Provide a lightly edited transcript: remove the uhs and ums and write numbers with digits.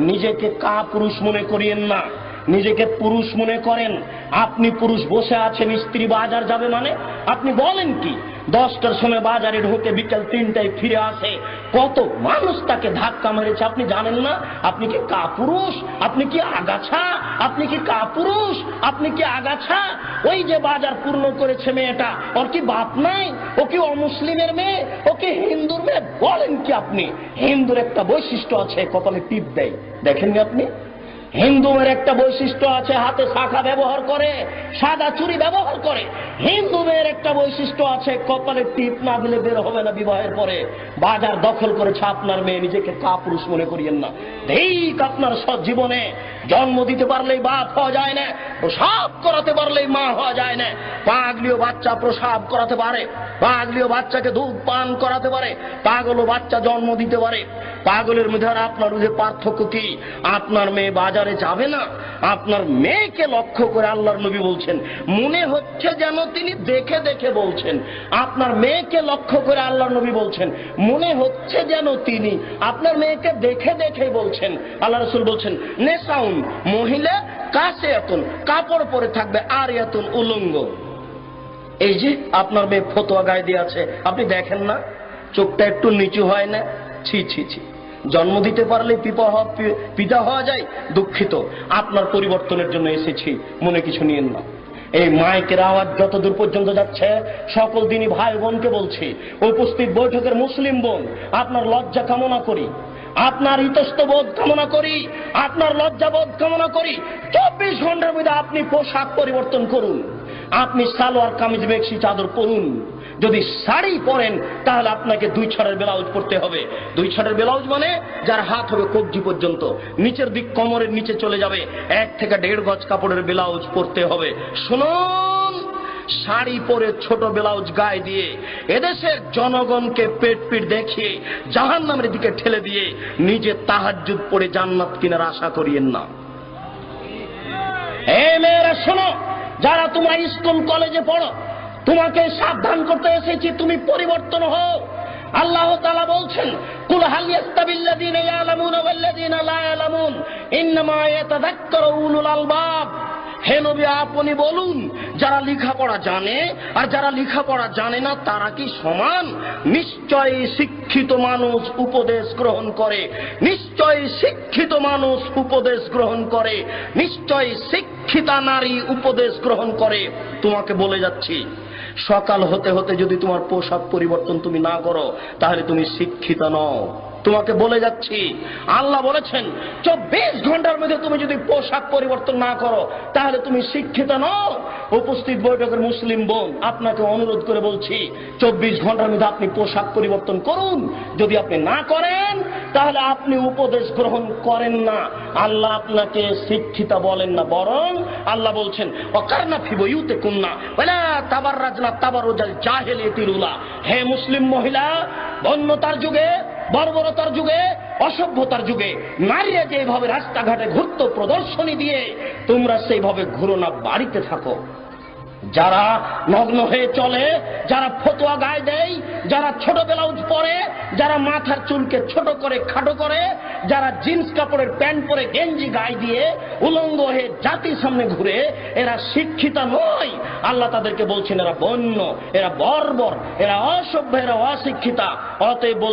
নিজেকে কাপুরুষ মনে করিয়েন না, নিজেকে পুরুষ মনে করেন। আপনি পুরুষ, বসে আছেন, স্ত্রী বাজার যাবে মানে আপনি বলেন কি? 10টার সময় বাজারে ঢোকে, বিকেল 3টায় ফিরে আসে, কত মানুষ তাকে ধাক্কা মেরেছে আপনি জানেন না? আপনি কি কাপুরুষ? আপনি কি আগাছা? আপনি কি কাপুরুষ? আপনি কি আগাছা? ওই যে বাজার পূর্ণ করেছে মেয়েটা, ওর কি বাপ নাই? ও কি অমুসলিমের মেয়ে? ও কি হিন্দুর মেয়ে? বলেন কি আপনি? হিন্দুর একটা বৈশিষ্ট্য আছে, কপালে টিপ দেয়, দেখেননি আপনি? হিন্দু মেয়ের একটা বৈশিষ্ট্য আছে, হাতে শাখা ব্যবহার করে, সাদা চুড়ি ব্যবহার করে। হিন্দু মেয়ের একটা বৈশিষ্ট্য আছে, কপালে টিপ না দিলে বের হবে না বিবাহের পরে। বাজার দখল করেছে আপনার মেয়ে, নিজেকে কাপুরুষ মনে করিয়েন না। ঠিক আপনার জীবনে জন্ম দিতে পারলেই বাপ হওয়া যায় না, প্রসাব করাতে পারলেই মা হওয়া যায় না। পাগলিও বাচ্চা প্রসাব করাতে পারে, পাগলিও বাচ্চাকে দুধ পান করাতে পারে, পাগলও বাচ্চা জন্ম দিতে পারে। পাগলের মধ্যে আর আপনার মধ্যে পার্থক্য কি? আপনার মেয়ে বাজারে যাবে না, আপনার মেয়েকে লক্ষ্য করে আল্লাহর নবী বলছেন, মনে হচ্ছে যেন তিনি দেখে দেখে বলছেন। আপনার মেয়েকে লক্ষ্য করে আল্লাহর নবী বলছেন, মনে হচ্ছে যেন তিনি আপনার মেয়েকে দেখে দেখে বলছেন। আল্লাহ রাসূল বলছেন, নেসাউন, মহিলা কাছে এতন, কাপড় পরে থাকবে, আর এতন উলঙ্গ। এই যে আপনার মেয়ে ফতোয়া গায়ে দিয়ে আছে, আপনি দেখেন না? চোখটা একটু নিচু হয় না? ছি ছি ছি, জন্ম দিতে পারলে পিতা হওয়া যায়। দুঃখিত, আপনার পরিবর্তনের জন্য এসেছি, মনে কিছু নিয়েন না। এই মাইকের আওয়াজ যতদূর পর্যন্ত যাচ্ছে, সকল দিনই ভাই বোনকে বলছি, উপস্থিত বৈঠকের মুসলিম বোন, আপনার লজ্জা কামনা করি, আপনার ইতস্তবোধ কামনা করি, আপনার লজ্জাবোধ কামনা করি। 24 ঘন্টার মধ্যে আপনি পোশাক পরিবর্তন করুন। আপনি সালোয়ার কামিজ মেক্সি চাদর পরুন। যদি শাড়ি পরেন তাহলে আপনাকে 2 ছড়ের ব্লাউজ পরতে হবে। 2 ছড়ের ব্লাউজ মানে যার হাত হবে কবজি পর্যন্ত, নিচের দিক কোমরের নিচে চলে যাবে, 1 থেকে 1.5 গজ কাপড়ের ব্লাউজ পরতে হবে। শুনুন, শাড়ি পরে ছোট ব্লাউজ গায়ে দিয়ে এদেশের জনগণকে পেট পিট দেখিয়ে জাহান্নামের দিকে ঠেলে দিয়ে নিজে তাহাজ্জুদ পড়ে জান্নাত কিনার আশা করিয়েন না। এই মেয়েরা শোনো, যারা তোমরা স্কুল কলেজে পড়ো, তোমাকে সাবধান করতে এসেছি, তুমি পরিবর্তন হও। আল্লাহ তাআলা বলছেন, কুল হাল ইয়াস্তাবিল্লাযীনা ইয়ালামুনা ওয়াল্লাযীনা লা ইয়ালামুন ইন্নামা ইয়াতাযাক্কারু উলুল আলবাব। হে নবী, আপনি বলুন, যারা লেখাপড়া জানে আর যারা লেখাপড়া জানে না তারা কি সমান? নিশ্চয়ই শিক্ষিত মানুষ উপদেশ গ্রহণ করে, নিশ্চয়ই শিক্ষিত মানুষ উপদেশ গ্রহণ করে, নিশ্চয়ই শিক্ষিতা নারী উপদেশ গ্রহণ করে। তোমাকে বলে যাচ্ছি, সকাল হতে হতে যদি তোমার পোশাক পরিবর্তন তুমি না করো তাহলে তুমি শিক্ষিতা নও। তোমাকে বলে যাচ্ছি, আল্লাহ বলেছেন 24 ঘন্টার মধ্যে তুমি যদি পোশাক পরিবর্তন না করো তাহলে তুমি শিক্ষিত নও। উপস্থিত বৈঠকের মুসলিম বোন, আপনাকে অনুরোধ করে বলছি, 24 ঘন্টার মধ্যে আপনি পোশাক পরিবর্তন করুন। যদি আপনি না করেন তাহলে আপনি উপদেশ গ্রহণ করেন না, আল্লাহ আপনাকে শিক্ষিতা বলেন না, বরং আল্লাহ বলছেন, ওয়াকারনা ফি বুয়ুতিকুন্না ওয়ালা তাবাররাজনা তাবাররুজাল জাহিলিয়াতিল উলা। হে মুসলিম মহিলা, বন্যতার যুগে, বর্বরতার যুগে, অসভ্যতার যুগে নারীরা যেভাবে রাস্তাঘাটে ঘুরত প্রদর্শনী দিয়ে, তোমরা সেইভাবে ঘুরো না, বাড়িতে থাকো। যারা নগ্ন হয়ে চলে, যারা ফতোয়া গায়ে দেয়, যারা ছোট ব্লাউজ পরে, যারা মাথার চুলকে ছোট করে খাটো করে, যারা জিন্স কাপড়ের প্যান্ট পরে গেঞ্জি গায়ে দিয়ে উলঙ্গ হয়ে জাতির সামনে ঘুরে, এরা শিক্ষিতা নয়। আল্লাহ তাদেরকে বলছেন, এরা বন্য, এরা বর্বর, এরা অসভ্য, এরা অশিক্ষিতা। অতএব